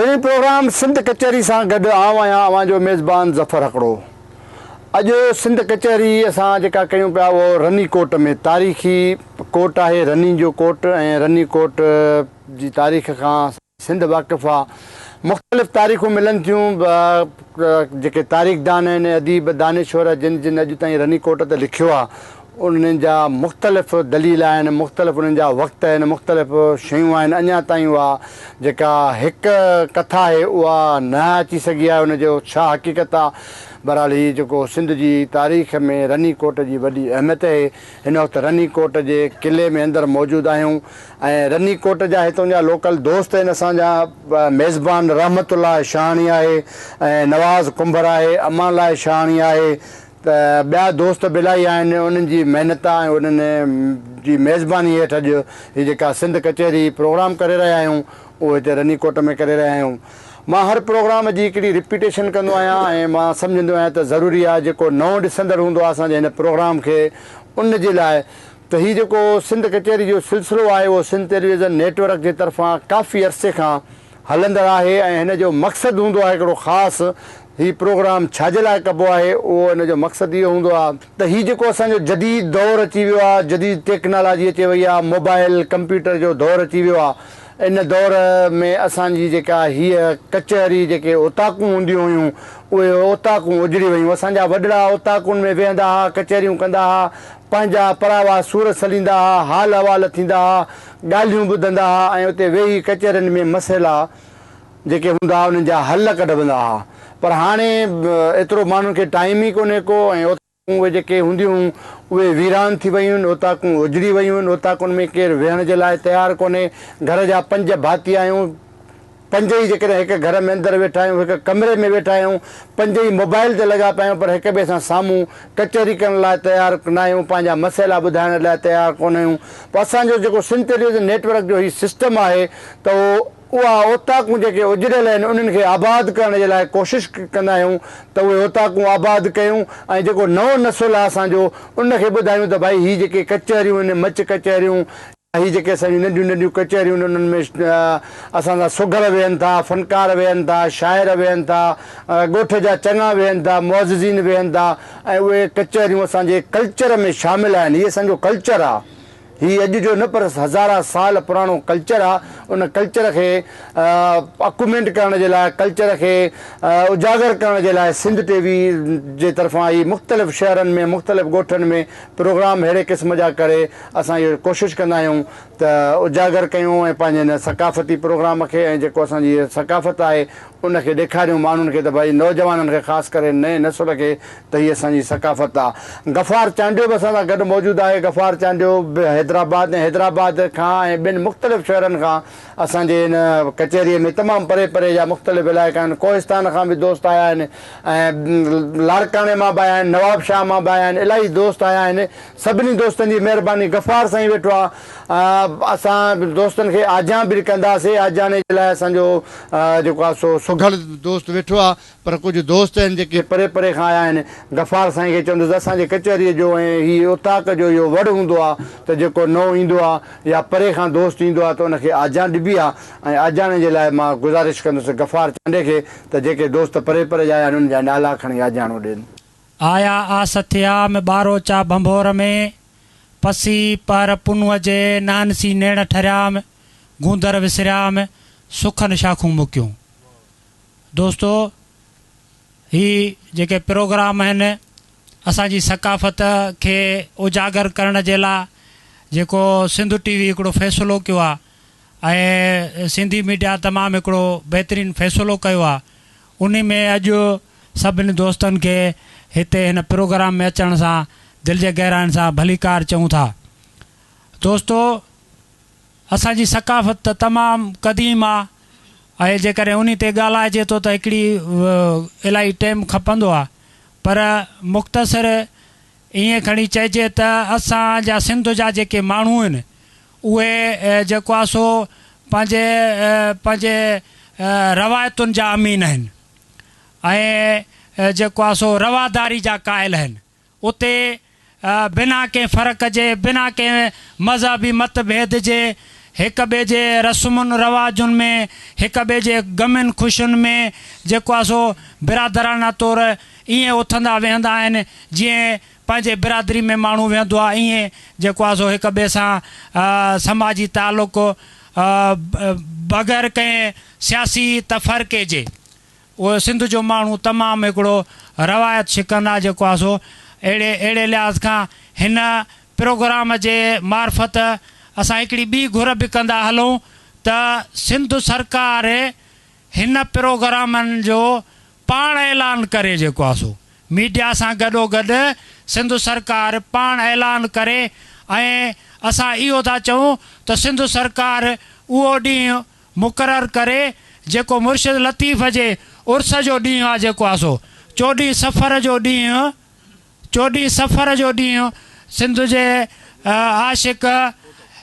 हले प्रोग्राम सिंध कचहरी सां गॾु आउं आहियां अवां जो मेज़बान ज़फ़र हिकिड़ो। अॼु सिंध कचहरी असां जेका कयूं पिया उहो रनी कोट में तारीख़ी कोट आहे, रनी जो कोट, ऐं रनी कोट जी तारीख़ खां सिंध वाक़िफ़ु आहे। मुख़्तलिफ़ तारीख़ूं मिलनि थियूं, जेके तारीख़दान आहिनि, अदीब, दानिश्वर जिन जिन अॼु ताईं रनी कोट ते लिखियो आहे उन्हनि जा मुख़्तलिफ़ दलील आहिनि, मुख़्तलिफ़ उन्हनि जा वक़्त आहिनि, मुख़्तलिफ़ शयूं आहिनि। अञा ताईं उहा जेका हिकु कथा आहे उहा न अची सघी आहे, उनजो छा हक़ीक़त आहे। बहरहाल हीअ जेको सिंध जी तारीख़ में रनी कोट जी वॾी अहमियत आहे। हिन वक़्तु रनी कोट जे क़िले में अंदरि मौजूदु आहियूं ऐं रनी कोट जा हितां जा लोकल दोस्त आहिनि असांजा। मेज़बान रहमतुल्लाह शाहणी आहे ऐं नवाज़ कुंभर आहे, अमानलाह शाहणी आहे, त ॿिया दोस्त बि इलाही आहिनि। उन्हनि जी महिनत ऐं उन्हनि जी मेज़बानी हेठि अॼु हीअ जेका सिंध कचहरी प्रोग्राम करे रहिया आहियूं उहो हिते रनी कोट में करे रहिया आहियूं। मां हर प्रोग्राम जी हिकिड़ी रिपीटेशन कंदो आहियां ऐं मां सम्झंदो आहियां त ज़रूरी आहे जेको नओं ॾिसंदड़ हूंदो आहे असांजे हिन प्रोग्राम खे उन जे लाइ त हीअ जेको सिंध कचहरी जो सिलसिलो आहे उहो सिंध टेलीविज़न नेटवर्क जे तरफ़ां काफ़ी अरसे खां हलंदड़ आहे ऐं हिन जो मक़सदु हूंदो आहे हिकिड़ो ख़ासि। हीउ प्रोग्राम छाजे लाइ कबो आहे उहो हिन जो मक़सदु इहो हूंदो आहे त हीउ जेको असांजो जदीद दौरु अची वियो आहे, जदीद टेक्नोलॉजी अची वई आहे, मोबाइल कंप्यूटर जो दौरु अची वियो आहे। इन दौर में असांजी जेका हीअ कचहरी जेके ओताकूं हूंदियूं हुयूं उहे ओताकूं उजड़ी वियूं। असांजा वॾड़ा ओताकुनि में वेहंदा हुआ, कचहरियूं कंदा हुआ, पंहिंजा परावा सूर सलींदा हुआ, हाल अहवाल थींदा हुआ, ॻाल्हियूं ॿुधंदा हुआ ऐं उते वेही कचहरियुनि में मसइला जेके हूंदा हुआ उन्हनि जा हल कढंदा हुआ। पर हाणे एतिरो माण्हुनि खे टाइम ई कोन्हे को ऐं उहे जेके हूंदियूं उहे वीरान थी वियूं आहिनि, ओताकूं उजड़ी वियूं आहिनि। ओताकुनि में केरु वेहण जे लाइ तयारु कोन्हे। घर जा 5 भाती आहियूं, 5 ई जेकॾहिं हिकु घर में अंदरि वेठा आहियूं, हिकु कमरे में वेठा आहियूं, 5 ई मोबाइल ते लॻा पिया आहियूं, पर हिक ॿिए सां साम्हूं कचहरी करण लाइ तयारु न आहियूं, पंहिंजा मसइला ॿुधाइण लाइ तयारु कोन आहियूं। पोइ असांजो जेको सिंध टेलीविज़न नेटवर्क जो हीउ सिस्टम आहे त उहा ओताकूं जेके उजड़ियल आहिनि उन्हनि खे आबाद करण जे लाइ कोशिशि कंदा आहियूं त उहे ओताकूं आबाद कयूं ऐं जेको नओं नसुलु आहे असांजो उनखे ॿुधायूं त भई हीअ जेके कचहरियूं आहिनि, मच कचहरियूं, हीअ जेके असांजियूं नंढियूं नंढियूं कचहरियूं आहिनि उन्हनि में असां सां सुघर वेहनि था, फ़नकार वेहनि था, शाइर वेहनि था, ॻोठ जा चङा वेहनि था, मुअज़्ज़िन वेहनि था ऐं उहे कचहरियूं असांजे कल्चर में शामिलु आहिनि। हीअ असांजो कल्चर आहे। हीअ अॼु जो न पर हज़ारा साल पुराणो कल्चर आहे। उन कल्चर खे अकुमेंट करण जे लाइ, कल्चर खे उजागर करण जे लाइ सिंध टीवी जे तरफ़ां ही मुख़्तलिफ़ शहरनि में, मुख़्तलिफ़ ॻोठनि में प्रोग्राम अहिड़े क़िस्म जा करे असां इहो कोशिशि कंदा आहियूं त उजागर कयूं ऐं पंहिंजे हिन सकाफ़ती प्रोग्राम खे ऐं जेको असांजी सकाफ़त आहे उनखे ॾेखारियूं माण्हुनि खे त भई नौजवाननि खे ख़ासि करे नए नसुल खे त हीअ असांजी सकाफ़त आहे। गफ़ार चांडियो बि असां सां गॾु मौजूदु आहे। गफ़ार चांडियो हैदराबाद ऐं हैदराबाद खां ऐं ॿिनि मुख़्तलिफ़ शहरनि खां असांजे हिन कचहरीअ में तमामु परे परे जा मुख़्तलिफ़ इलाइक़ा आहिनि। कोहिस्तान खां बि दोस्त आया आहिनि ऐं लाड़काणे मां बि आया आहिनि, नवाबशाह मां बि आया आहिनि, इलाही दोस्त आया आहिनि। सभिनी दोस्तनि जी महिरबानी। गफ़ार साईं वेठो आहे। असां दोस्तनि खे आजां बि कंदासीं। आजाने जे लाइ असांजो जेको आहे सो सुघड़ दोस्त वेठो आहे, पर कुझु दोस्त आहिनि जेके परे परे खां आया आहिनि। गफ़ार साईं खे चवंदुसि असांजे कचहरीअ जो ऐं हीअ ओताक जो इहो वड़ हूंदो आहे त जेको नओं ईंदो आहे या परे खां दोस्त ईंदो आहे त उनखे आजां ॾिबी आहे ऐं आजाने जे लाइ मां गुज़ारिश कंदुसि गफ़ार चांडे खे त जेके दोस्त परे परे जा आया आहिनि उन्हनि जा नाला खणी आजाणो ॾियनि। आया आसथिया में ॿारो चा भंभोर में पसी पर पुनुअ जे नानसी नेण ठरियाम गूंदर विसरियाम सुखनि शाखूं मुकियूं। दोस्तो ही जेके प्रोग्राम आहिनि असांजी सकाफ़त खे उजागर करण जे लाइ जेको सिंध टीवी हिकिड़ो फ़ैसिलो कयो आहे ऐं सिंधी मीडिया तमामु हिकिड़ो बहितरीनु फ़ैसिलो कयो आहे। उन में अॼु सभिनी दोस्तनि खे हिते हिन प्रोग्राम में अचण सां दिलि जे गहराइनि सां भलीकार चऊं था। दोस्तो असांजी सकाफ़त तमामु क़दीम आहे ऐं जेकॾहिं उन ते ॻाल्हाइजे थो त हिकिड़ी इलाही टाइम खपंदो आहे, पर मुख़्तसिर ईअं खणी चइजे त असांजा सिंध जा जेके माण्हू आहिनि उहे जेको आहे सो पंहिंजे रवायतुनि जा अमीन आहिनि ऐं जेको आहे सो रवादारी जा क़ाइल आहिनि। उते बिना कंहिं फ़र्क़ जे, बिना कंहिं मज़हबी मतभेद जे हिक ॿिए जे रस्मुनि रवाजुनि में, हिक ॿिए जे ग़मनि ख़ुशियुनि में जेको आहे सो बिरादराना तौर ईअं उथंदा वेहंदा आहिनि जीअं पंहिंजे बिरादरी में माण्हू वेहंदो आहे। ईअं जेको आहे सो हिक ॿिए सां समाजी तालुक़ बग़ैर कंहिं सियासी तफ़रक़े जे उहो सिंध जो माण्हू तमामु हिकिड़ो रवायत शिकन आहे जेको आहे सो अहिड़े लिहाज़ खां हिन प्रोग्राम जे मार्फत असां हिकिड़ी ॿी घुर बि कंदा हलूं त सिंध सरकार हिन प्रोग्रामनि जो पाण ऐलान करे जेको आहे सो मीडिया सां गॾोगॾु सिंध सरकार पाण ऐलान करे ऐं असां इहो था चऊं त सिंध सरकार उहो ॾींहुं मुक़ररु करे जेको मुर्शिद लतीफ़ जे उर्स जो ॾींहुं आहे जेको आहे सो 14 सफ़र जो ॾींहुं सिंध जे आशिक़,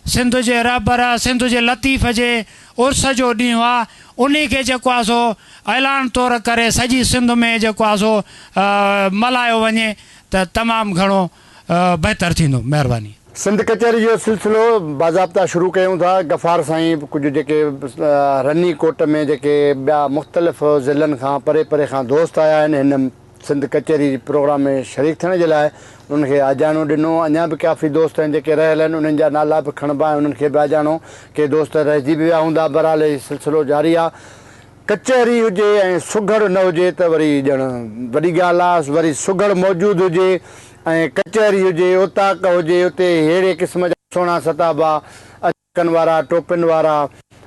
सिंध जे रहबर, सिंध जे लतीफ़ जे उर्स जो ॾींहुं आहे। उन खे जेको आहे सो ऐलान तौर करे सॼी सिंध में जेको आहे सो मल्हायो वञे त तमामु घणो बहितरु थींदो। महिरबानी। सिंध कचहरी जो सिलसिलो बाज़ाब्ता शुरू कयूं था। गफ़ार साईं कुझु जेके रनी कोट में जेके ॿिया मुख़्तलिफ़ ज़िलनि खां परे परे खां दोस्त आया आहिनि हिन सिंध कचहरी प्रोग्राम में शरीक थियण जे लाइ, उन्हनि खे आजानो ॾिनो। अञा बि काफ़ी दोस्त आहिनि जेके रहियल आहिनि, उन्हनि जा नाला बि खणिबा आहिनि, उन्हनि खे बि आजानो। के दोस्त रहिजी बि विया हूंदा। बहरहाल हीउ सिलसिलो जारी आहे। कचहरी हुजे ऐं सुघड़ न हुजे त वरी ॼण वॾी ॻाल्हि आहे। वरी सुघड़ मौजूदु हुजे ऐं कचहरी हुजे, उताक हुजे, उते अहिड़े क़िस्म जा सुहिणा सताबा अचकनि वारा, टोपिन वारा,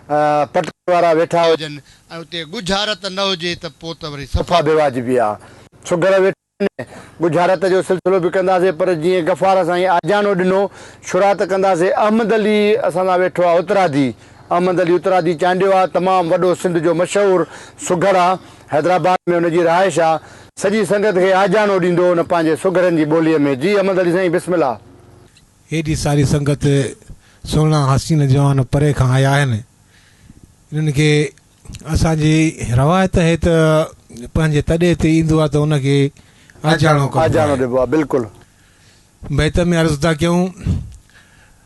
पटकनि वारा वेठा हुजनि ऐं उते गुझारत न हुजे त पोइ त वरी सफ़ा बेवाजिबी आहे। सुघड़ वेठा गुझारत जो सिलसिलो बि कंदासीं, पर जीअं गफ़ार साईं आजानो ॾिनो शुरूआत कंदासीं। अहमद अली असां सां वेठो आहे, उतरादी। अहमद अली उतरादी चांडियो आहे, तमामु वॾो सिंध जो मशहूरु सुघड़ आहे। हैदराबाद में हुनजी रहाइश आहे। सॼी संगत खे आजानो ॾींदो हुन पंहिंजे सुघड़नि जी ॿोलीअ में। जी अहमद अली साईं, बिस्मिल्लाह। हेॾी सारी संगत सुहिणा हसीन जवान परे खां आया आहिनि। इन्हनि खे असांजी रवायत आहे त पंहिंजे तॾे ते ईंदो आहे त उनखे आजानो ॾिबो आहे। बिल्कुलु बैत में अर्ज़ु था कयूं।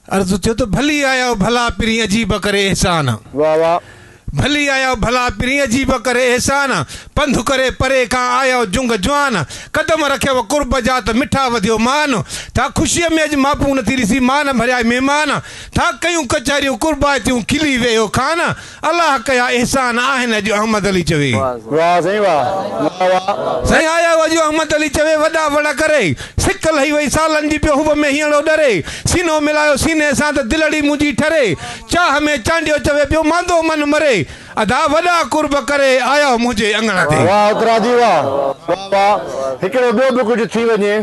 अर्ज़ु थियो त भली आया भला पिरी अजीब करे एहसान। वाह वाह। भली आया भला पिरी अजीब करे एहसान, पंधु करे परे खां आया जुंग जवान, कदम रखियो कुर्ब जा त मिठा वधियो मान, था ख़ुशीअ में अॼु मापू नथी ॾिसी मान भरिया महिमान, था कयूं कचहरियूं कुर्बातियूं खिली वियो खान, अलाह कया एहसान आहिनि अॼु अहमद अली चवे। वाह साईं वाह। साईं आया अॼु अहमद अली चवे वॾा वॾा करे, सिक लही वई सालनि जी पियो हुब में हीअड़ो डरे, सीनो मिलायो सीने सां त दिलड़ी मुंहिंजी ठरे, चाह में चांडियो चवे पियो मांदो मन मरे, अदा वॾा कुर्ब करे आया मुंहिंजे अंगण ते। वाह उतरादी वाह वाह। हिकिड़ो ॿियो बि कुझु थी वञे।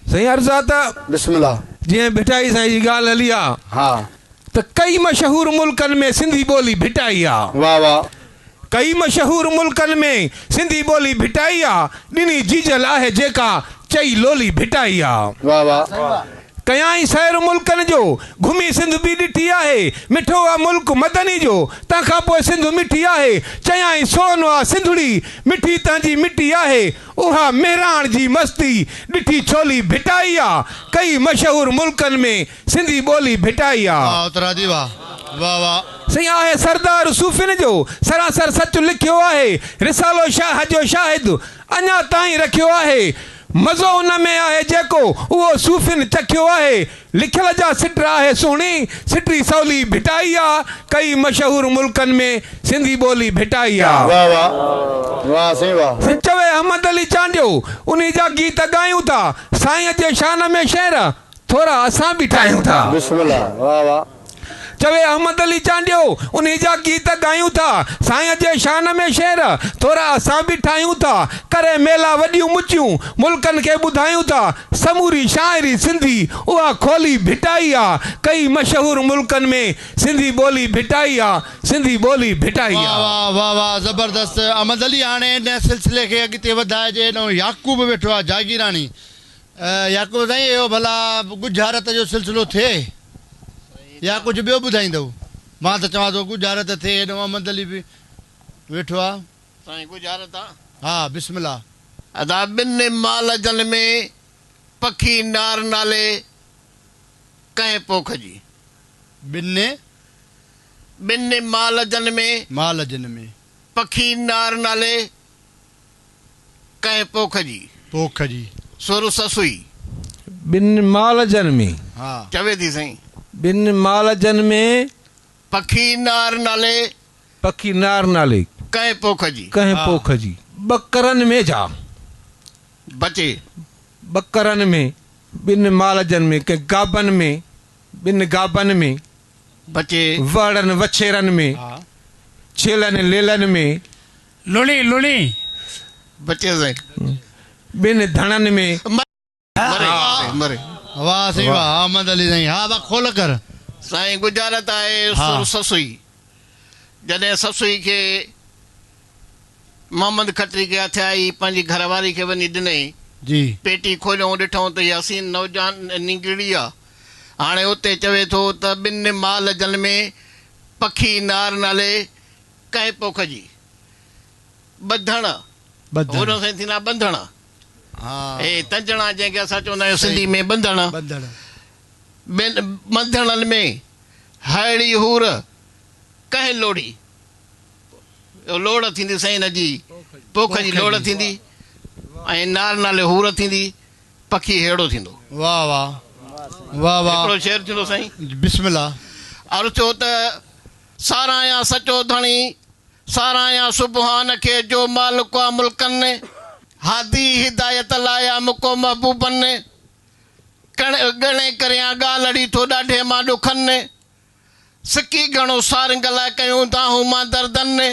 साईं अर्ज़ु आहे त बिस्मिल्लाह। जीअं भिटाई साईं जी ॻाल्हि हली आहे, हा, त कई मशहूर मुल्कनि में सिंधी ॿोली भिटाई आहे। वाह वाह। कई मशहूर मुल्कनि में सिंधी ॿोली भिटाई आहे। ॾिनी जीजल आहे जेका चई लोली भिटाई आहे। वाह वाह। कयाई सैर मुल्कनि जो घुमी सिंध बि ॾिठी आहे, मिठो आहे मुल्क मदनी जो तंहिंखां पोइ सिंध मिठी आहे, चयाई सोन आहे सिंधड़ी मिठी तंहिंजी मिटी आहे, उहा मेहराण जी मस्ती ॾिठी छोली भिटाई आहे। कई मशहूर मुल्कनि में सिंधी ॿोली भिटाई आहे। वाह वाह। साईं आहे सरदार सूफ़िन जो सरासर सच लिखियो आहे, रिसालो शाह जो शाहिद अञा ताईं रखियो आहे, मज़ो उन में आहे जेको उहो सूफ़िन चखियो आहे, लिखियल जा सिट आहे सुहिणी सिटरी सवली भिटाई आहे। कई मशहूर मुल्कनि में सिंधी ॿोली भिटाई आहे। वाह वाह। वाह साईं वाह। चवे अहमद अली चांडियो उन्ही जा गीत ॻायूं था, साईं जे शान में शेर थोरा असां बि ठाहियूं था। बिस्मिल्लाह। वाह वाह। चवे अहमद अली चांडियो उन्ही जा गीत ॻायूं था, साईं जे शान में शेर थोरा असां बि ठाहियूं था, करे मेला वॾियूं मुचियूं मुल्कनि खे ॿुधायूं था, समूरी शाइरी सिंधी उहा खोली भिटाई आहे। कई मशहूर मुल्कनि में सिंधी ॿोली भिटाई आहे। सिंधी ॿोली भिटाई आहे। वाह वाह वाह। ज़बरदस्त। अहमद अली हाणे हिन सिलसिले खे अॻिते वधाइजे। नो याकूब वेठो आहे जागीरानी। याकूब साईं इहो भला गुझारत जो सिलसिलो थिए या कुझु ॿियो ॿुधाईंदव? मां त चवां थो गुझारत थिए। हेॾो अहमद अली बि वेठो आहे। साईं गुजारत आहे। हा बिस्मिल्लाह। अदा ॿिनि माल जल में पखी नार नाले कंहिं पोख जी। ॿिनि ॿिनि माल जन में माल जिन में पखी नार नाले कंहिं पोख जी पोख जी सुर ससुई ॿिनि मालजन में हा चवे थी साईं ॿिनि मालजन में पखी नार नाले पखी नार नाले कंहिं पोख जी कंहिं पोख जी ॿकरनि में जा बचे ॿकरनि में ॿिनि मालजन में कंहिं गाबनि में ॿिनि गाबनि में बचे वड़नि वछेरनि में छेलनि लेलनि में लुणी लुणी बचे साईं ॿिनि धणनि में मरे मरे वाह सही वाह अहमद अली साईं हा बा खोल कर साईं गुजारत आहे सुर ससुई जॾहिं ससुई खे मोहम्मद खत्री खे हथ आई पंहिंजी घरवारी खे वञी ॾिनई जी पेटी खोलियूं ॾिठूं त यासीन नौजवान निंगड़ी आहे हाणे उते चवे थो त ॿिनि माल जन में पखी नार नाले कंहिं पोख जी ॿधण हुन सां थींदा ॿंधण हे तंजणा जंहिंखे असां चवंदा आहियूं सिंधी में ॿंधण ॿिनि ॿंधणनि में हड़ी हूर कंहिं लोड़ी लोड़ थींदी साईं हिन जी पोख जी लोड़ थींदी ऐं नार नाले हूर थींदी पखी हेड़ो थींदो वाह वाह वाह वाह हिकिड़ो शेर थींदो साईं बिस्मिल्लाह और चओ त साराया सचो धणी साराया सुबहान खे जो मालिक आहे मुल्कनि हादी हिदायत लाया मुको महबूबन गणे करियां ॻाल्हि थो ॾाढे मां ॾुखनि सिकी घणो सारंग लाइ कयूं दाहूं मां दर्दनि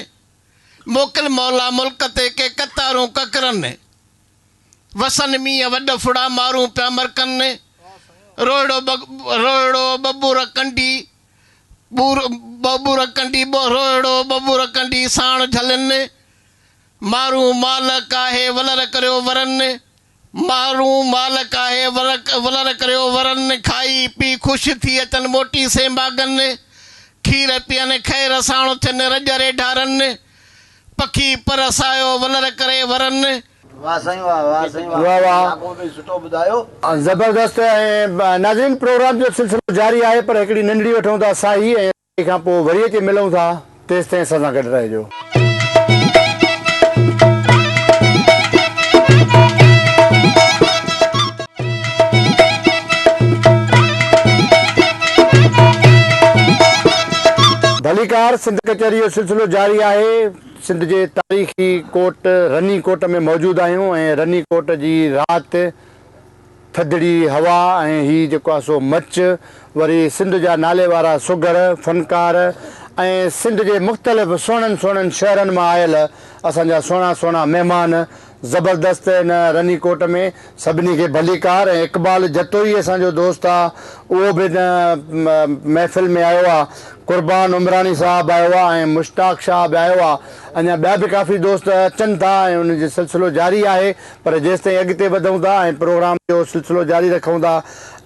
मोकिल मौला मुल्क ते के कतारूं ककरनि वसन मींहं वॾ फुड़ा मारूं पिया मरकनि रोयड़ो बबूर कंडी बबूर कंडी रोयड़ो बबूर कंडी साण झलनि मारूं मालक आहे वलर करियो वरनि मारूं मालक आहे वलर करियो वरनि खाई पी ख़ुशि थी अचनि मोटी से मागनि खीर पीअनि खैर साण थियनि रजरे ढारनि पखी परसायो वलर करे वरनि वाह वाह ज़बरदस्त ऐं नाज़रीन प्रोग्राम जो सिलसिलो जारी आहे पर हिकिड़ी नंढड़ी वठूं था साही ऐं तंहिं खां पोइ वरी अची मिलूं था तेसि ताईं असां सां गॾु रहिजो भलीकार सिंध कचहरी जो सिलसिलो जारी आहे सिंध जे तारीख़ी कोट रनी कोट में मौजूदु आहियूं ऐं रनी कोट जी राति थधिड़ी हवा ऐं हीअ जेको आहे सो मच वरी सिंध जा नाले वारा सुगर फ़नकार ऐं सिंध जे मुख़्तलिफ़ सुहिणनि सुहिणनि शहरनि मां आयल असांजा सुहिणा सुहिणा महिमान ज़बरदस्त हिन रनी कोट में सभिनी खे भलीकार ऐं इक़बाल जतोई असांजो दोस्त आहे उहो बि हिन महफ़िल में आयो आहे क़ुर्बान उमरानी साहब आयो आहे ऐं मुश्ताक शाह बि आयो आहे अञा ॿिया बि काफ़ी दोस्त अचनि था ऐं उनजो सिलसिलो जारी आहे पर जेसि ताईं अॻिते वधूं था ऐं प्रोग्राम जो सिलसिलो जारी रखूं था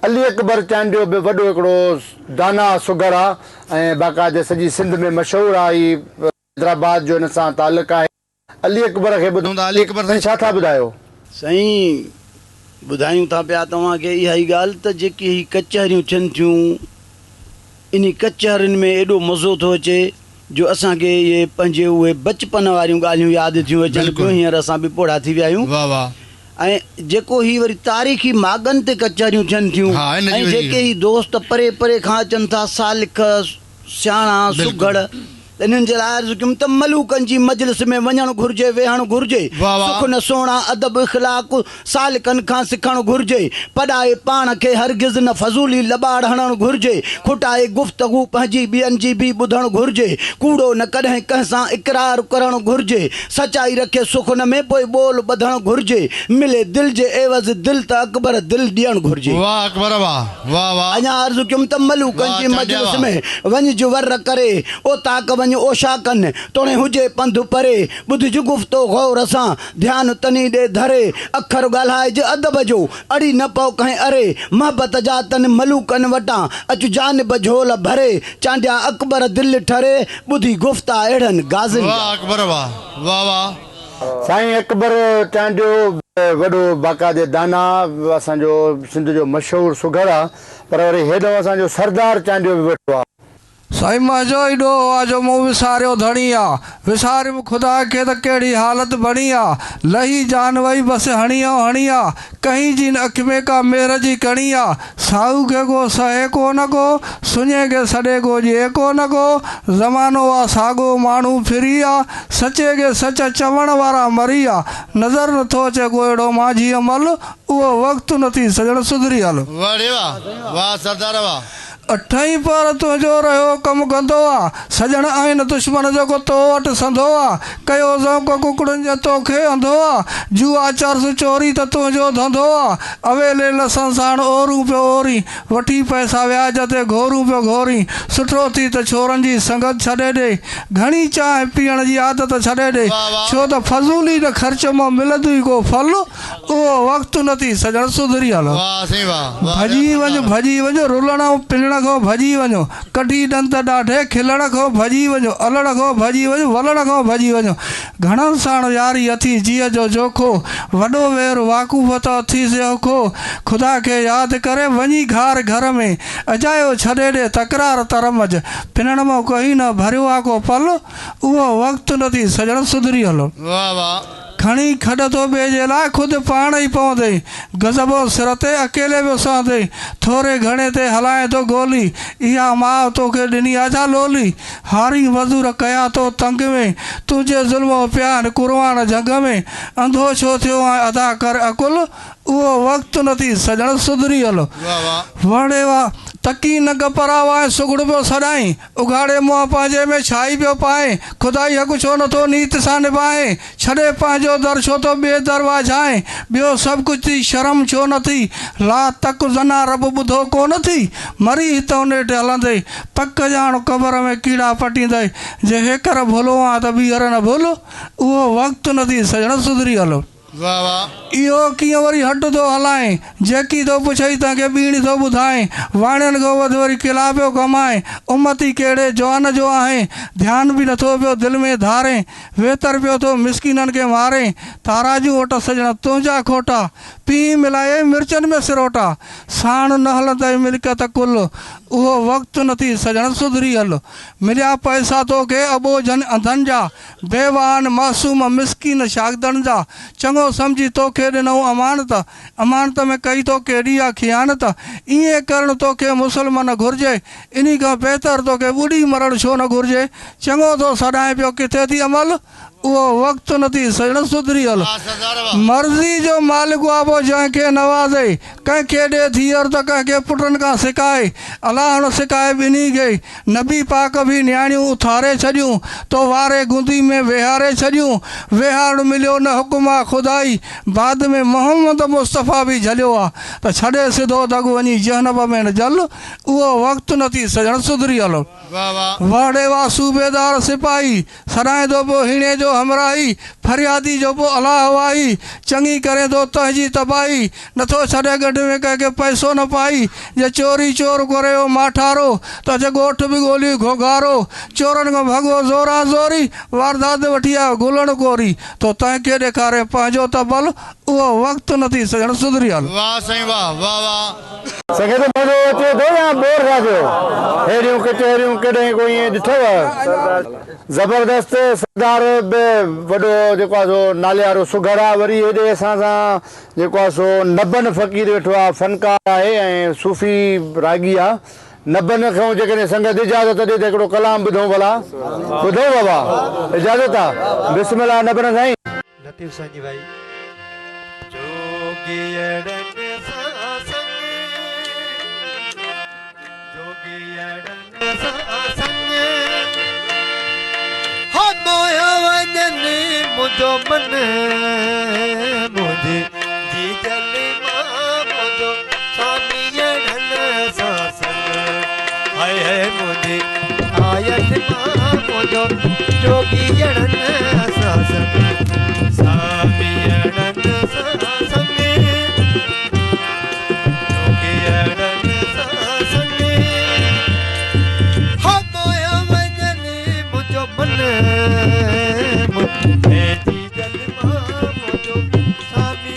अली अकबर चांडियो बि वॾो हिकिड़ो दाना सुगर आहे ऐं बाक़ाइदे सॼी सिंध में मशहूरु आहे हीअ हैदराबाद जो हिन सां तालुक़ु आहे अली अकबर खे ॿुधूं था अली अकबर साईं छा था ॿुधायो साईं ॿुधायूं था पिया तव्हांखे इहा ई ॻाल्हि त जेकी ही कचहरियूं थियनि थियूं इन कचहरियुनि में एॾो मज़ो थो अचे जो असांखे इहे पंहिंजे उहे बचपन वारियूं ॻाल्हियूं यादि थियूं अचनि पियूं हींअर असां बि पोड़ा थी विया आहियूं वाह वाह ऐं जेको ही वरी तारीख़ी मागनि ते कचहरियूं थियनि थियूं ऐं जेके ही दोस्त परे परे खां अचनि था सालिक सियाणा सुघड़ इन्हनि जे लाइ अर्ज़ु कयूं त मलूकनि जी मजलिस में वञणु घुरिजे वेहणु घुरिजे सुख न सोणा अदब इख़लाक़ सालिकनि खां सिखणु घुरिजे पढ़ाए पाण खे हरगिज़ न फज़ूली लॿाड़ हणणु घुरिजे खुटाए गुफ़्तगू पंहिंजी ॿियनि जी बि ॿुधणु घुरिजे कूड़ो न कॾहिं कंहिं सां इक़रार करणु घुरिजे सचाई रखे सुख न में पोइ ॿोल ॿधणु घुरिजे मिले दिलि जे एवज़ दिलि त अकबर दिलि ॾियणु घुरिजे वाह अकबर वाह वाह वाह अञा अर्ज़ु कयूं त मलूकनि जी मजलिस में वञ जुवर करे ओ ताक वञ ओशा कनि तोणे हुजे पंधु परे ॿुधिजु गुफ़्तो गौर सां ध्यानु तनी ॾे धरे अखर ॻाल्हाइजे अदब जो अड़ी न पओ कंहिं अरे मोहबत जा तन मलूकनि वटां अचु जानिब झोल भरे चांडिया अकबर दिलि ठरे ॿुधी गुफ़्ता अहिड़नि गाज़नि वाह अकबर वाह वाह वाह साईं अकबर चांडियो वॾो बाक़ाइदे दाना असांजो सिंध जो मशहूरु सुघड़ आहे पर वरी हेॾो असांजो सरदार चांडियो बि वेठो आहे साईं मजो एॾो आहे जो मूं विसारियो धणी आहे, विसारियो ख़ुदा खे त कहिड़ी हालत बणी आहे, लही जान वई बसि हणी आहे, कहीं जी अखि में का मेर जी कणी आहे, साहू खे को सहे को न को, सुञे खे सॾे को जे को न को, ज़मानो आहे साॻो माण्हू फिरी आहे, सचे खे सच चवण वारा मरी आहे, नज़र नथो अचे को अहिड़ो माझी अमल, उहो वक़्तु नथी सजण सुधरी हल। वाह सरदार वाह। अठई पर तुंहिंजो रहियो कमु कंदो आहे, सजण आहिनि दुश्मन जेको तो वटि संधो आहे, कयो ज़ौक़ कुकड़नि जे तोखे अंधो आहे, जुआ चर्स चोरी त तुंहिंजो धंधो आहे, अवेले लसन साण ओरूं पियो ओरी, वठी पैसा व्याज ते घोरूं पियो घोरी, सुठो थी त छोरनि जी संगत छॾे ॾे, घणी चांहि पीअण जी आदत छॾे ॾे, छो त फज़ूली न ख़र्च मां मिलंदो ई को फल, उहो वक़्तु नथी सजण सुधरी हल। भॼी वञो रुलण पिलण खां भॼी वञो, कढी ॾंद ॾाढे खिलण खां भॼी वञो, अलण खां भॼी वञो, वलण खां भॼी वञो, घणनि साण यारी अथी जीअ जो जोखो, वॾो वेर वाक़ुफ़ त अथी से औखो, ख़ुदा खे यादि करे वञी घार घर में, अजायो छॾे ॾे तकरार तरमज, पिनण मां कोई न भरियो आहे को पल, उहो वक़्तु नथी सजण सुधरी हलो। खणी खॾ थो ॿिए जे लाइ ख़ुदि पाण ई पवंदे, गज़बो सिर ते अकेले पियो सहंदे, थोरे घणे ते हलाए थो गोली, इहा माउ तोखे ॾिनी आहे छा लोली, हारी मज़ूर कया तो तंग में, तुंहिंजे ज़ुल्म पिया आहिनि कुर्बान जंग में, अंधो छो थियो आहे अदा कर अकुल, उहो वक़्तु नथी सजण सुधरी हलो। वणे वाह तकी न गपरावाए सुगड़ पियो सॾाई, उघाड़े मुंहुं पंहिंजे में छाई पियो पाए, ख़ुदाई हक़ छो नथो नीत सां निभाए, छॾे पंहिंजो दर छो थो ॿिए दर वाझाए, ॿियो सभु कुझु थी शर्म छो नथी, ला तक ज़ना रब ॿुधो कोन थी, मरी हितो नेठि हलंदे, पक ॼाण कबर में कीड़ा पटींदे, जे हेकर भुलो आहे त ॿीहर न भुल, उहो वक़्तु नथी सजण सुधरी हलो। इहो कीअं वरी हट थो हलाए, जेकी थो पुछई तव्हांखे ॿीणी थो ॿुधाए, वाणियुनि खां वधि वरी किला पियो कमाए, उमती कहिड़े जवान जो आहे, ध्यानु बि नथो पियो दिलि में धारे, वेतर पियो थो मिसकिननि खे मारे, ताराजूं वट सजण तुंहिंजा खोटा, पीउ मिलाए मिर्चनि में सिरोटा, साण न हलंदई मिल्कियत कुल, उहो वक़्तु नथी सजण सुधरी हल। मिलिया पैसा तोखे अबोझनि अंधनि जा, बेवान मासूम मिसकिन शागिर्दनि जा, चङो सम्झी तोखे ॾिनऊं अमानत, अमानत में कई तो केॾी आहे खियानत, ईअं करणु तोखे मुसलमान घुरिजे, इन खां बहितर तोखे ॿुड़ी मरणु छो न घुरिजे, चङो थो सॾाए पियो किथे थी अमल, उहो वक़्तु नथी सजण सुधरी हल। मर्ज़ी जो मालिक आहे पोइ जंहिंखे नवाज़े, कंहिंखे ॾे धीअर त कंहिंखे पुटनि खां सिकाए, अलाह न सिकाए ॿिन्ही खे, नबी पाक बि नियाणियूं उथारे छॾियूं, तो वारे गुंदी में वेहारे छॾियूं, वेहारणु मिलियो न हुकुम आहे ख़ुदाई, बाद में मोहम्मद मुस्तफ़ा बि झलियो आहे, त छॾे सिधो दॻु वञी जहनब में न जल, उहो वक़्तु नथी सजण सुधरी हलो। वाड़े वाह सूबेदार सिपाही, सराए थो पोइ हिणे जो हमराही, फरियादी जो पोइ अलाह वाही, चङी करे थो तंहिंजी तबाही, नथो छॾे गॾ में कंहिंखे पैसो न पाई, जे चोरी चोर करे माठारो, त जे ॻोठ बि ॻोल्ही घोघारो, चोरनि खां भॻो ज़ोरा ज़ोरी, वारदात वठी आयो गुलण कोरी, तो तंहिंखे ॾेखारे पंहिंजो त बल, उहो वक़्तु नथी सजण सुधरी हल। वाह साईं वाह वाह वाह। सॻे त मज़ो अचे थो या बोर था थियो, हेड़ियूं कचहरियूं कॾहिं कोई ईअं ॾिठव, ज़बरदस्त सरदार वॾो जेको आहे सो नाले वारो सुघड़ आहे, वरी हेॾे असां सां जेको आहे सो नबन फ़क़ीर वेठो आहे, फ़नकार आहे ऐं सूफ़ी रागी आहे, नबन खां जेकॾहिं संगत इजाज़त ॾिए त हिकिड़ो कलाम ॿुधूं भला, ॿुधो बाबा इजाज़त आहे, बिस्मिल्लाह नबन साईं। लतीफ़ साईं जी भाई मुझो मन मुझे जी जल मुझो स्वामी ढल सासन हाय हाय मुझे आयत मुझो जोगी ढल सासन स्वामी ढल सासन जोगी ढल सासन हो मोया वजन मुझो मन जोगी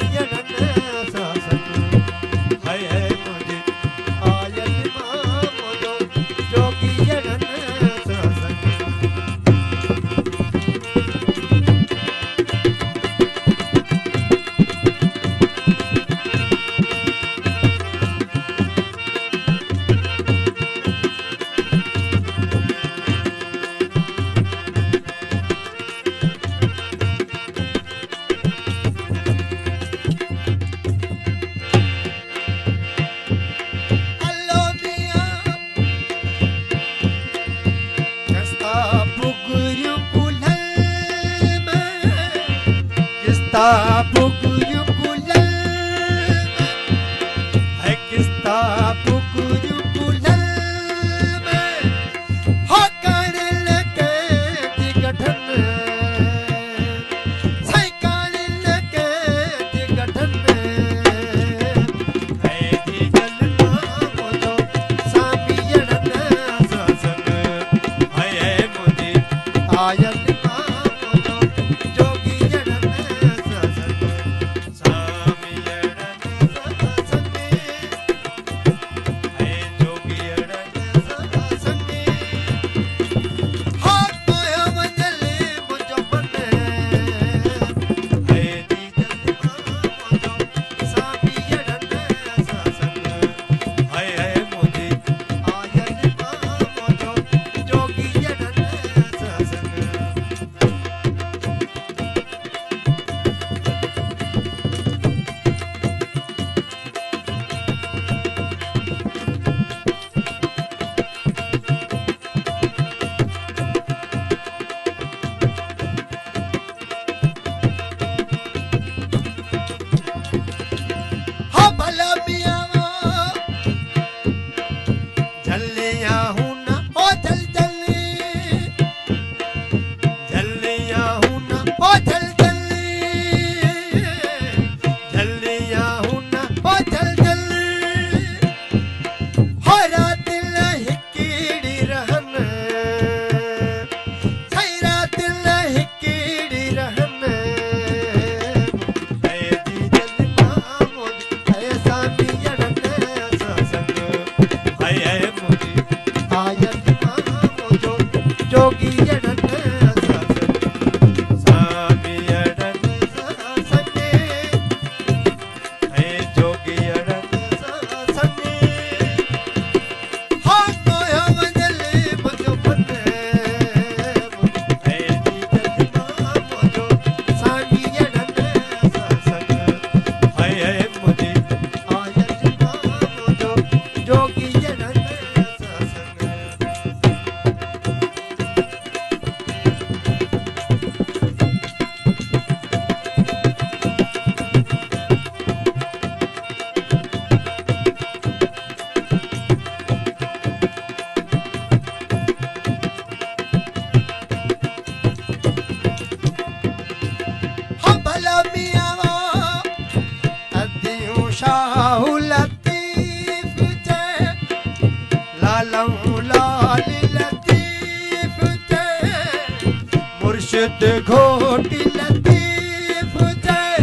घोटी लतीफ जय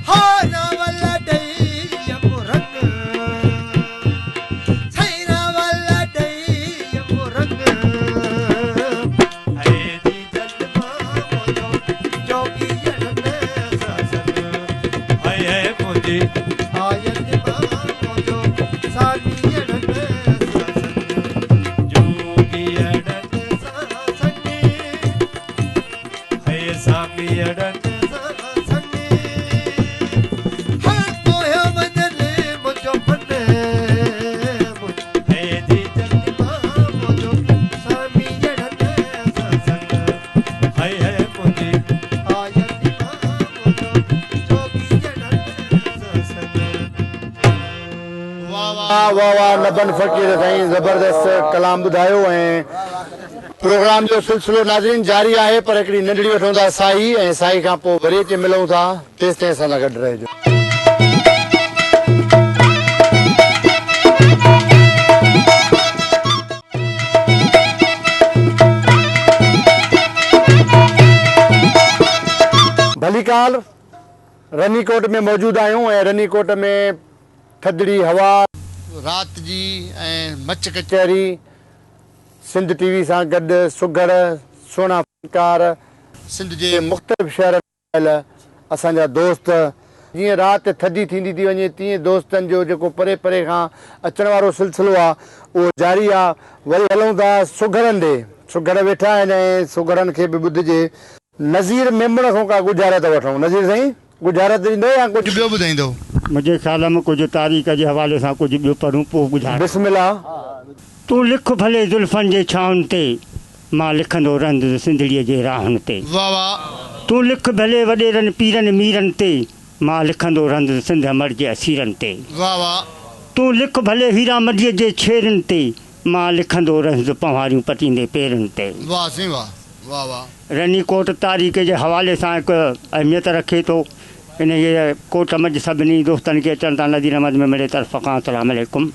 हारा वाला डैया मुरंग सैरा वाला डैया मुरंग है दी जन्मा मोजो जोगी जन ससंग है मुझे आयत मोजो सानी जन ससंग जोगी जन ससंग सामी अड़न ससंगे हाँ कोया वजले मुझो बने है दी जन्मा मुझो सामी अड़न ससंग है मुझे आयत मुझो जोगी जन ससंग वाह वाह वाह नबन फ़कीर साईं ज़बरदस्त कलाम ॿुधायो ऐं प्रोग्राम जो सिलसिलो नाज़रीन जारी आहे पर हिकिड़ी नंढड़ी वठूं था साई ऐं साई खां पोइ वरी अची मिलूं था तेसि ताईं असां सां गॾु रहिजो। भलीकाल रनीकोट में मौजूदु आहियूं ऐं रनीकोट में थधिड़ी हवा राति जी ऐं मच कचहरी सिंध टीवी सां गॾु सुघड़ सुहिणा फनकार सिंध जे मुख़्तलिफ़ शहरनि में असांजा दोस्त जीअं राति थधी थींदी थी वञे तीअं दोस्तनि जो जेको परे परे खां अचण वारो सिलसिलो आहे उहो जारी आहे। वरी हलूं था सुघड़नि ॾे सुघड़ वेठा आहिनि ऐं सुघड़नि खे बि ॿुधिजे। नज़ीर मेमण खां का गुज़ारत वठूं। नज़ीर साईं गुज़ारत ॾींदो या कुझु ॿियो ॿुधाईंदो? मुंहिंजे ख़्याल में कुझु तारीख़ जे हवाले सां कुझु ॿियो पढ़ूं पोइ ॿुधाए। बिस्मिल्लाह। तूं लिख भले ज़ुल्फ़नि जे छाउनि ते मां लिखंदो रहंदुसि सिंधड़ीअ जे राहनि ते। वाह वाह तूं लिख भले वॾेरनि पीरनि मीरनि ते मां लिखंदो रहंदुसि सिंध अमर जे असीरनि ते वाह वाह तूं लिख भले हीरा मदीअ जे छेरनि ते मां लिखंदो रहंदुसि पंवारियूं पटींदे पेरनि ते वाह साईं वाह वाह वाह रनीकोट तारीख़ जे हवाले सां हिकु अहमियत रखे थो इन जे कोट मज सभिनी दोस्तनि खे अचनि था नज़ीर अहमद में मिले तरफ़ खां अस्सलाम वालेकुम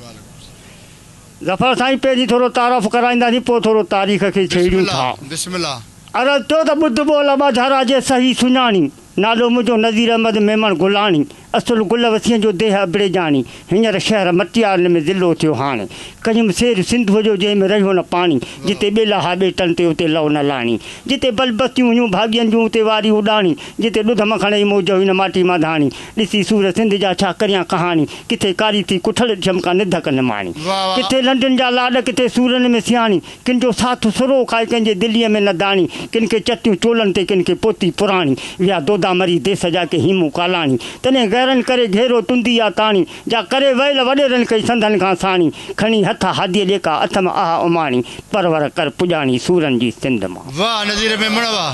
ज़फ़र साईं पहिरीं थोरो तारफ़ कराईंदासीं पोइ थोरो तारीख़ खे छेड़ियूं था बिस्मिल्लाह अर्ज़ु थियो त ॿुध ॿोल ॿाझारा जे सही सुञाणी नालो मुंहिंजो नज़ीर अहमद मेमण गुलाणी असुल गुल वसीअ जो देह अबड़े ॼाणी हींअर शहर मटियार में ज़िलो थियो हाणे कयुमि सेर सिंधु जो जंहिंमें रहियो न पाणी जिते ॿेला हा ॿेटनि ते उते लव न लाणी जिते बलबतियूं हुयूं भाॻियनि जूं उते वारी उॾाणी जिते ॾुध मखण जी मौज हुई न माटी मां धाणी ॾिसी सूर सिंध जा छा करियां कहाणी किथे कारी थी कुठल झमका निधक न माणी किथे लंडन जा लाॾ किथे सूरनि में सियाणी किन जो साथ सुरो खाए कंहिंजे दिल्लीअ में न दाणी किन खे चटियूं चोलनि ते किन खे पोती पुराणी विया दोदा मरी देस जा के हीमू कालाणी तॾहिं गैरनि करे घेरो तुंदी आ ताणी जा करे वयल वॾेरनि कई संदनि खां साणी खणी हथ हादीअ ॾेका अथम आह उमाणी परवर कर पुॼाणी सूरनि जी सिंध मां वाह नज़ीर मेमण वाह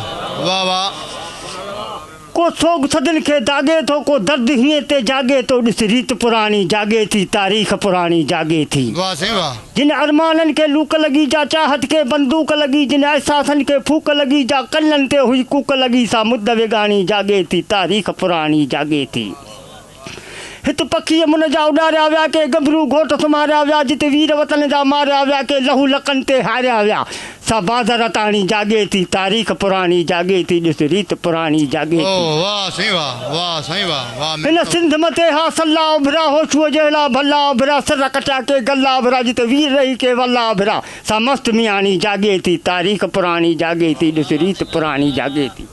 वाह वाह को सोग सदन खे दागे थो को दर्द हीअं ते जागे थो ॾिस रीत पुराणी जागे थी तारीख़ पुराणी जागे थी वाह साईं वाह जिन अरमाननि खे लूक लॻी जा चाहत खे बंदूक लॻी जिन अहसासनि खे फूक लॻी जा कलनि ते हुई कूक लॻी सा मुद विगाणी जागे थी तारीख़ पुराणी जागे थी हित पखीअ मुन जा उॾारिया विया के गभरू घोट सुम्हारिया विया जिते वीर वतन जा मारिया विया के लहू लकनि ते हारिया विया सा बाज़र ताणी जागे थी तारीख़ पुराणी जागे थी ॾिस रीत पुराणी जागे थी वाह साईं वाह साईं वाह हिन सिंध मथे हा सल्ला उभरा होशूअ जहिड़ा भला उभरा सर कटा के गला उभरा जिते वीर रही के वल्ला उभरा सा मस्त मियाणी जागे थी तारीख़ पुराणी जागे थी ॾिस रीत पुराणी जागे थी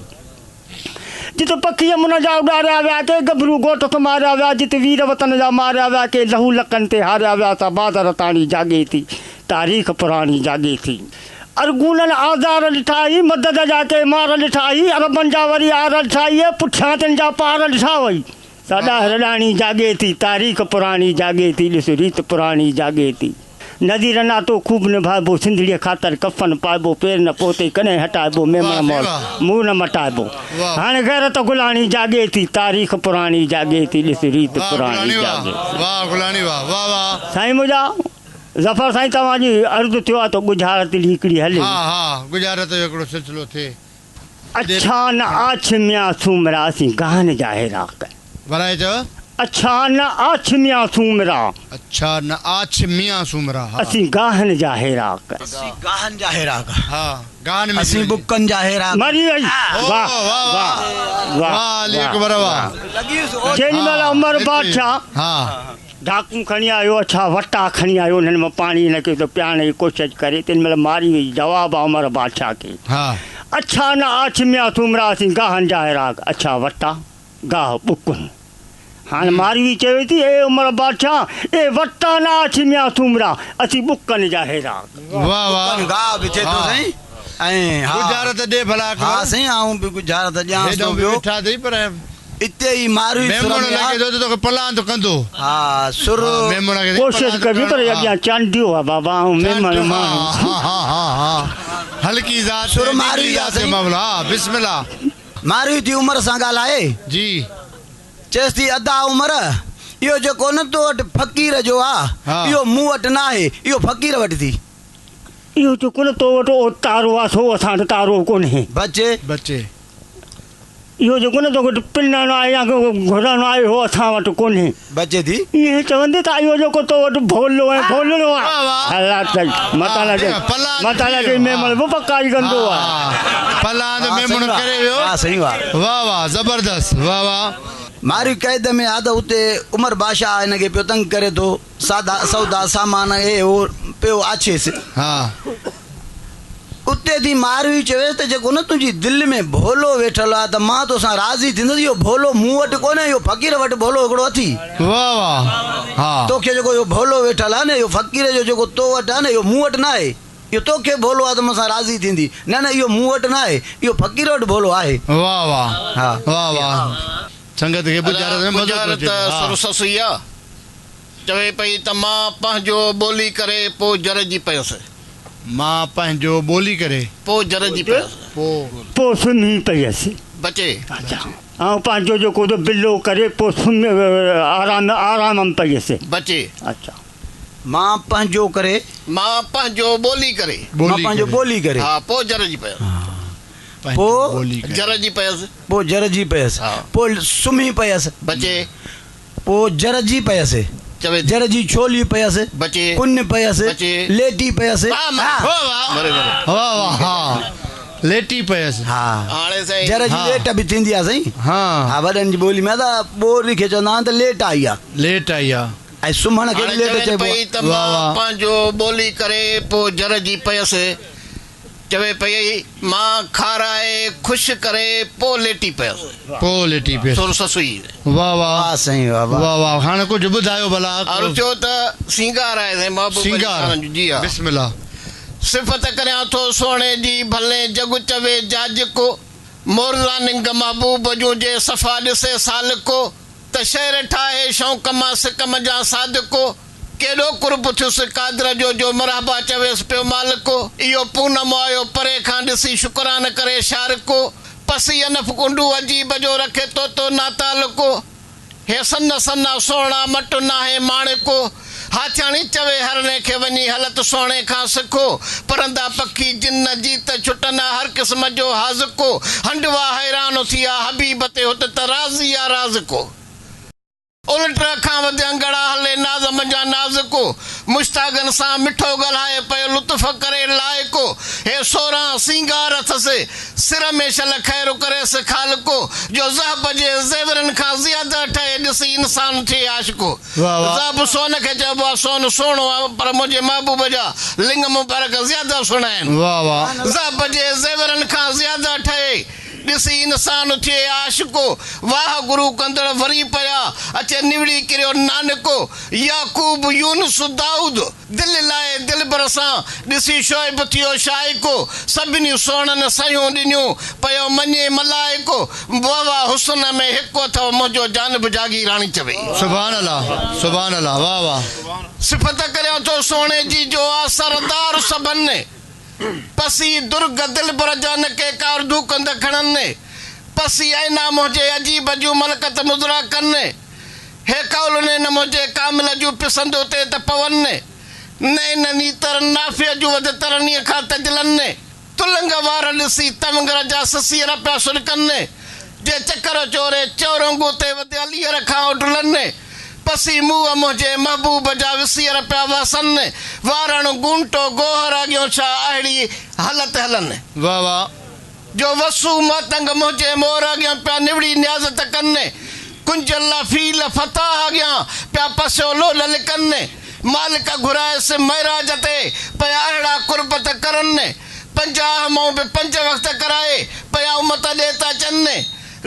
जिते पखीअ मुन जा उॾारिया विया के गभरू घोट सुम्हारिया विया जिते वीर वतन जा मारिया विया के लहू लकनि ते हारिया विया सा बाज़र ताणी जागे थी तारीख़ पुराणी जागे थी अरगूननि आज़ार ॾिठाई मदद जा के मार ॾिठाई अरबनि जा वरी आर ॾिठाई पुठियां तिन जा पार ॾिठा वई साॾा रॾाणी जागे थी तारीख़ पुराणी जागे थी ॾिस रीत पुराणी जागे थी नज़ीर नातो खूब निभाइबो सिंधड़ीअ ख़ातिर कफ़न पाइबो पेर न पोते कॾहिं हटाइबो मेमण मौल मुंहुं न मटाइबो हाणे गैरत गुलाणी जागे थी तारीख़ पुराणी जागे थी ॾिस रीत पुराणी जागे वाह गुलाणी वाह वाह वाह साईं मुंहिंजा ज़फ़र साईं तव्हांजी अर्ज़ु थियो आहे त गुजारत हिकिड़ी हले हा गुजारत जो हिकिड़ो सिलसिलो थिए अच्छा न आछमिया सूमरा असीं गहन जा हेरा वराए चओ अच्छा न आछमिया सूमरा अच्छा न आछमिया सूमरा असीं गाहन जा हेरा गाहन जा हेरा हा गाहन में असीं बुकन जा हेरा मरी वई वाह वाह वाह वाह अली अकबर वाह जेॾी महिल उमर बादशाह हा डाकू खणी आयो अच्छा वटा खणी आयो उन्हनि मां पाणी हिनखे त पीआरण जी कोशिशि करे तेॾी महिल मारी वई जवाबु आहे उमर बादशाह खे हा अच्छा न आछमिया सूमरा असीं गाहन जा हेरा अच्छा वटा गाह बुकुन हाणे मारवी चवे थी ए उमर बादशाह ए वटा न आछमिया सूमरा असीं बुकनि जा हेरा वाह वाह गाह बि थिए थो साईं ऐं गुजारत ॾे भला हा साईं आऊं बि गुजारत ॾियां थो पियो वेठा अथई पर इते ई मारवी मेमण लॻे थो त तोखे पलांद कंदो हा सुर मेमण खे कोशिशि कबी पर अॻियां चांडियो आहे बाबा ऐं मेमण माण्हू हा हा हा हा हल्की ज़ात सुर मारवी आहे साईं मामला हा बिस्मिल्लाह मारवी थी उमर सां ॻाल्हाए जी चएसि थी अदा उमर इहो जेको न तो वटि फ़क़ीर जो आहे इहो मूं वटि न आहे इहो फ़क़ीर वटि थी इहो जेको न तो वटि ओ तारो आहे सो असां वटि तारो कोन्हे बचे इहो जेको न तो वटि पिनणु आहे या घुरणु आहे उहो असां वटि कोन्हे बचे थी इहे चवंदे त इहो जेको तो वटि भोलो आहे भोलणो आहे मताला चई मेमण बि पकाई कंदो आहे पलांद मेमण करे वियो हा सही वाह वाह ज़बरदस्त वाह वाह मारी क़ैद में आद उते उमर बादशाह हिनखे पियो तंग करे थो सौदा सामान हे हो पियो आछेसि हा उते थी मारवी चवेसि त जेको न तुंहिंजी दिलि में भोलो वेठल आहे त मां तोसां राज़ी थींदुसि इहो भोलो मूं वटि कोन्हे इहो फ़क़ीर वटि भोलो हिकिड़ो अथई वाह वाह हा तोखे जेको इहो भोलो वेठल आहे न इहो फ़क़ीर जो जेको तो वटि आहे न इहो मूं वटि न आहे इहो तोखे भोलो आहे त मूंसां राज़ी थींदी न इहो मूं वटि न आहे इहो फ़क़ीर वटि भोलो आहे वाह वाह हा वाह वाह संगत खे गुजारत सुरसस ई आहे चवे पई त मां पंहिंजो ॿोली करे पोइ जरजी पियुसि मां पंहिंजो ॿोली करे पोइ जरजी पियुसि पोइ सुम्ही पियसि बचे ऐं पंहिंजो जेको तो बिलो करे पोइ सुम्ही आराम में पइसि बचे अच्छा मां पंहिंजो करे मां पंहिंजो ॿोली करे मां पंहिंजो ॿोली करे हा पोइ जर जी पियसि पोइ जर जी पियसि पोइ जरजी पियसि हा। पोइ सुम्ही पियसि बचे पोइ जरजी पियसि चवे जरजी छोली पियसि बचे कुन पियसि बचे लेटी पियसि बराबरि वाह वाह हा लेटी पियसि हा हाणे साईं जरजी हा। लेट बि थींदी आहे साईं हा हा वॾनि जी ॿोली में त ॿोरी खे चवंदा आहिनि त लेट आई आहे लेट आई आहे ऐं सुम्हण खे हाणे लेट चवे चइबो पई आहे त वाह, वाह। मां पंहिंजो ॿोली करे पोइ जर जी पियसि चवे पई मां खाराए ख़ुशि करे पोइ लेटी पियसि पोइ लेटी पियसि सुर ससुई वाह वाह वाह साईं वाह वाह वाह वाह हाणे कुझु ॿुधायो भला और चयो त सिंगार आहे साईं महबूब सिंगार जी हा बिस्मिल्लाह सिफ़त करियां थो सोणे जी भले जग चवे जाज को मोरज़ानिंग महबूब जूं जे सफ़ा ॾिसे साल को त शहर ठाहे शौक़ मां सिकम जा सादिको केॾो कुर्ब थियुसि कादर जो मरहबा चवेसि पियो मालिको इहो पूनम आयो परे खां ॾिसी शुकरान करे शारको पसी अनफ कुंडू अजीब जो रखे तो नाताल को हे सन्ना सन्ना सोना मट नाहे माणको हाथाणी चवे हरने खे वञी हलत सोणे खां सिखो परंदा पखी जिन जी त छुटना हर क़िस्म जो हाज़को हंडवा हैरान थिया हबीब ते हुते त राज़ी आ राज़ को उलट खां वधिया गड़ा हले नाज़म जा नाज़को मुश्तागन सां मिठो ॻाल्हाए पियो लुत्फ़ करे लाइको हे सोरहां सिंगार अथसि सिर में शल खैर करेसि खालको जो ज़हब जे ज़ेवरनि खां ज़्यादा ठहे ॾिसी इंसान थिए आशिको वाह, वाह। ज़हब सोन खे चइबो आहे सोन सुहिणो आहे पर मुंहिंजे महबूब जा लिंग मुबारक ज़्यादा सुहिणा आहिनि वाह वाह ज़हब जे ज़ेवरनि खां ज़्यादा ठहे ॾिसी इंसान थिए आशिको वाह गुरु कंदड़ वरी पिया अचे निवड़ी किरियो नानको याकूब यूनुस दाऊद दिलि लाइ दिलबर सां ॾिसी शोएब थियो शाइको सभिनी सोणनि सयूं ॾिनियूं पियो मञे मलाइको बाबा हुस्न में हिकु अथव मुंहिंजो जानब जागी राणी चवे सुभान अल्लाह वाह वाह सिफ़त करियां थो सोणे जी जो आहे सरदार सभनि पसी दुर्ग दिलबर जा न के कारदू कंद खणनि पसी ऐना मुंहिंजे अजीब जूं मलकत मुज़रा कनि हे कौलने न मुंहिंजे कामिल जूं पिसंद उते त पवनि नैन नीतर नाफ़िय जूं वध तरनीअ खां तजलनि तुलंग वार ॾिसी तमंगर जा ससीअर पिया सुलकनि जे चकर चोरे चौरंगू ते वधिया लीहर खां उडलनि पसी मुंहुं मुंहिंजे महबूब जा विसीअर पिया वसनि वारण गुंटो गोहर अॻियो छा अहिड़ी हालत हलनि वाह वाह जो वसू मतंग मुंहिंजे मोर अॻियां पिया निवड़ी नियाज़त कनि कुंजल फील फताह अॻियां पिया पसियो लोल लिकनि मालिक घुराएसि महराज ते पिया अहिड़ा कुर्बत करनि 50 मां बि 5 वक़्त कराए पिया उमत ॾे था अचनि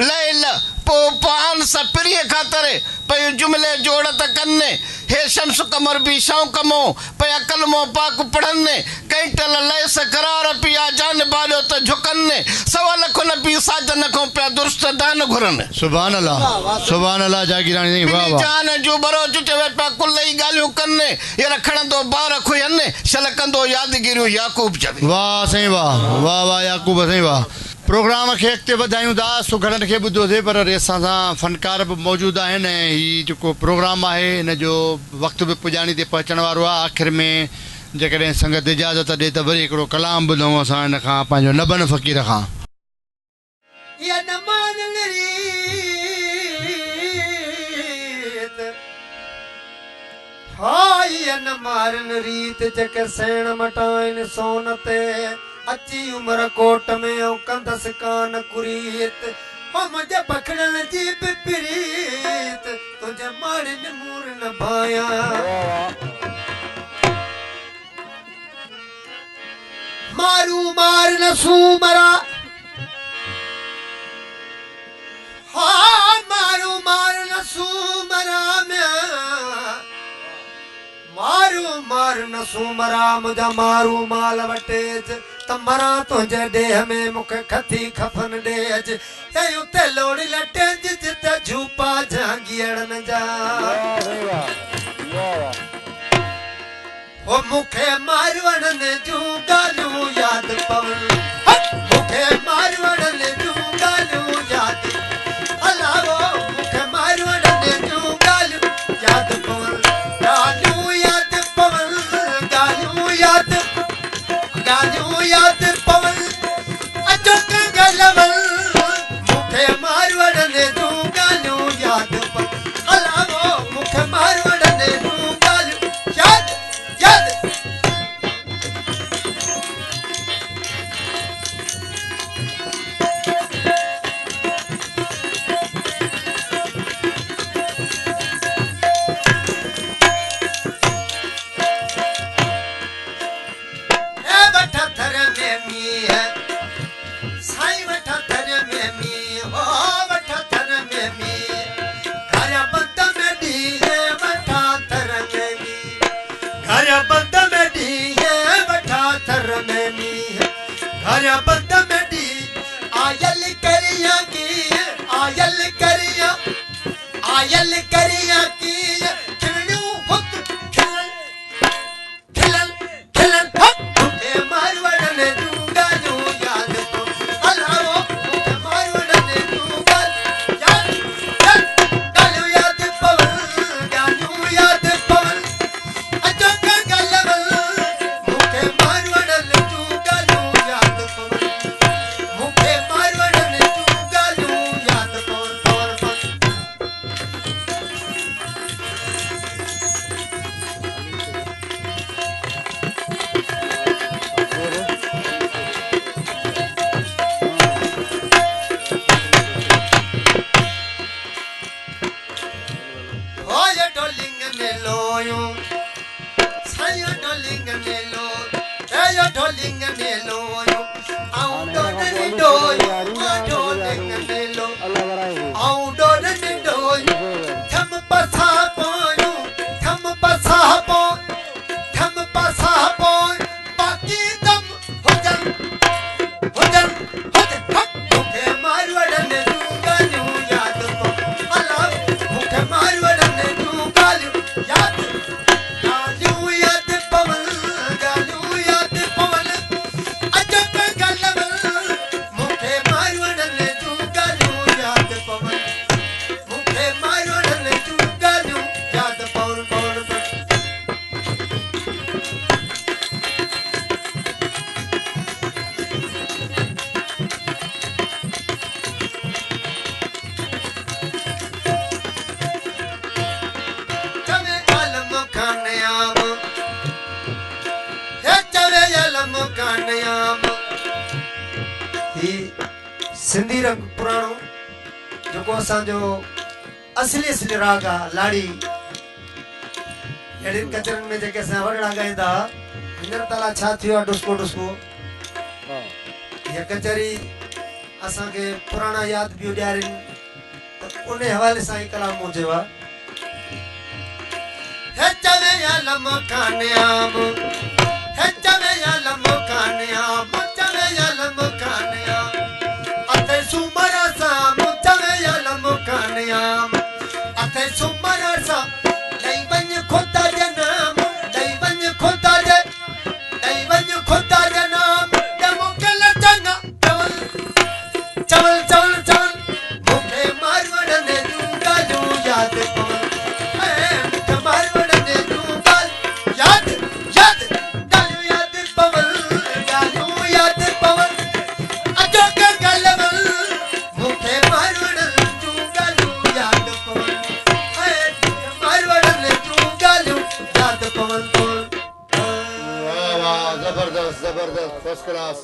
लैल पोइ पान सां पिरीअ ख़ातिर पियूं जुमिले जोड़ त कनि हे शम्स कमर बि शौक़ मों पिया कलमो पाक पढ़नि कैंटल लैस करार पिया जान बालियो त झुकनि 1.25 लख न पी साजन खां पिया दुरुस्त दान घुरनि सुभान अल्लाह जागीरानी नहीं वाह वाह जान जो बरोच चवे पिया कुल ई ॻाल्हियूं कनि यार खणंदो ॿार खुयनि शल कंदो यादगिरियूं याकूब चवे वाह साईं वाह वाह याकूब साईं वाह प्रोग्राम खे अॻिते वधायूं था सुघड़नि खे ॿुधोसीं पर असां सां फ़नकार बि मौजूदु आहिनि ऐं हीउ जेको प्रोग्राम आहे हिन जो वक़्तु बि पुॼाणी ते पहुचण वारो आहे आख़िर में जेकॾहिं संगत इजाज़त ॾे त वरी हिकिड़ो कलाम ॿुधूं असां हिन खां पंहिंजो नबन फ़क़ीर खां रीत जेके सेण मटाइन सोन ते अची उम्र कोट में ऐं कंदसि कान कुरीत हो मुंहिंजे पखड़नि जी बि प्रीत तुंहिंजे माड़ियुनि मूर न भाया मारू मार न सूमरा हाँ मारू मार न सूमरा मारू मार न सूमरा मुंहिंजा मारू माल वटे त मरा तुंहिंजे ॾेह में मूंखे खथी खफन ॾे अॼु हे उते लोड़ी लटे जिते झूपा जांगियड़नि जा हो मूंखे मारवड़नि जूं ॻाल्हियूं यादि पवनि मूंखे मारवड़नि जूं ॻाल्हियूं खानयाम ही सिंधी रंग पुराणो जेको असांजो असली राग आहे लाड़ी अहिड़ियुनि कचरनि में जेके असां वॾड़ा ॻाईंदा हींअर ताला छा थियो आहे डुस्को डुस्को हीअ कचहरी असांखे पुराणा यादि बियूं ॾियारनि त उन हवाले सां ई कलाम हुजेव हे चवे या लम खानयाम हे चवे या लम खानयाम चवे या लम खानयाम अते सुमरा साम चवे या लम खानयाम अते सुमरा सा दई वञ खुदा जे नाम दई वञ खुदा जे दई वञ खुदा जे नाम ते मोकल चंगा चवल चवल चवल चवल मूंखे मारवड़ ने जूं ॻाल्हियूं यादि पवन मूंखे मारवड़ ने जूं ॻाल्हियूं यादि यादि ॻाल्हियूं यादि पवन ॻाल्हियूं यादि पवन अचो के ॻाल्हिवल मूंखे मारवड़ जूं ॻाल्हियूं यादि पवन मारवड़ ने जूं ॻाल्हियूं यादि पवन वाह वाह जबरदस्त जबरदस्त फर्स्ट क्लास